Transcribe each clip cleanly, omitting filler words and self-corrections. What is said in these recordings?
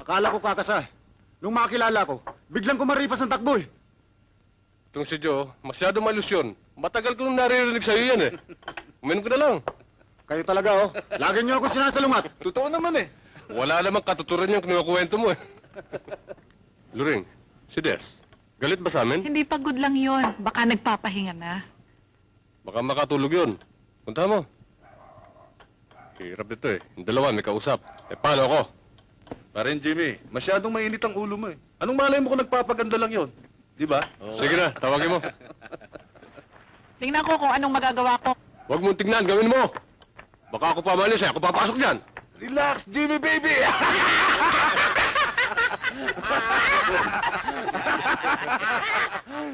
Akala ko kakasa. Nung makilala ko, biglang kumaripas ang takbo eh. Itong si Joe, masyado malusyon. Matagal ko nung naririnig sa'yo yan eh. Uminom ko na lang. Kayo talaga oh. Lagi niyo ako sinasalungat. Totoo naman eh. Wala namang katuturan yung kinukwento mo eh. Luring, si Des, galit ba sa amin? Hindi pagod lang yon. Baka nagpapahinga na. Baka makatulog yun. Punta mo. Hirap dito eh. Yung dalawa may kausap. Eh paano ako? Parin Jimmy, masyadong mainit ang ulo mo eh. Anong malay mo kung nagpapaganda lang yon? Di ba? Sige na, tawagin mo. Tingnan ko kung anong magagawa ko. Huwag mong tignan, gawin mo. Baka ako pamalis eh, ako papasok dyan. Relax, Jimmy baby!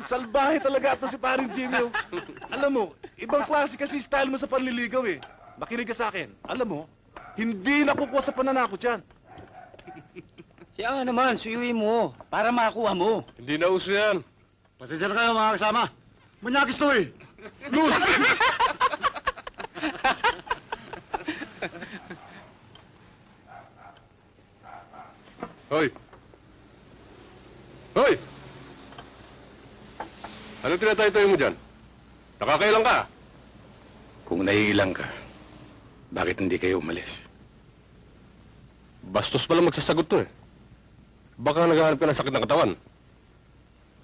Salbahe talaga ito si paring Jimmy. Oh. Alam mo, ibang klase kasi style mo sa panliligaw eh. Makinig ka sa akin. Alam mo, hindi nakukuha sa pananakot yan. Siya nga naman, suyuin mo para makakuha mo. Hindi na uso yan. Pasensya na kayo mga kasama. Manyakis to eh. Luz! Hoy! Hoy! Ano tinatay-tayo mo dyan? Nakakailang ka? Kung naiilang ka, bakit hindi kayo umalis? Bastos pala magsasagot to eh. Baka naghahanap ka ng sakit ng katawan.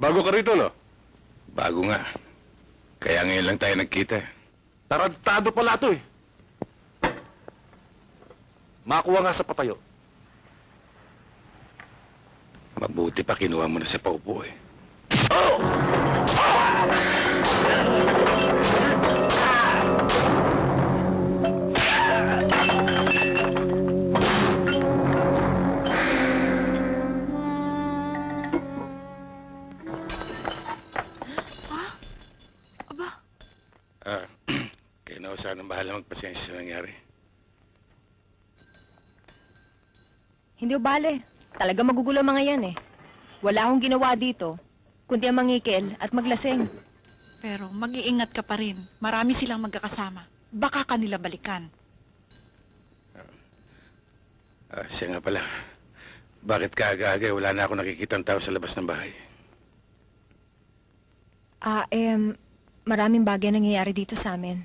Bago ka rito, no? Bago nga. Kaya ngayon lang tayo nagkita. Tarantado pala to eh. Makuha nga sa patayo. Mabuti pa kinuha mo na sa paupo eh. Aba, Kaya na ako sana bahala magpasensya sa nangyari. Hindi o bale. Talaga magugulo mga yan eh. Wala akong ginawa dito, kundi ang mangikil at maglasing. pero mag-iingat ka pa rin. Marami silang magkakasama. Baka kanila balikan. Siya nga pala. Bakit kaaga-aga wala na ako nakikitang tao sa labas ng bahay? Maraming bagay nangyayari dito sa amin.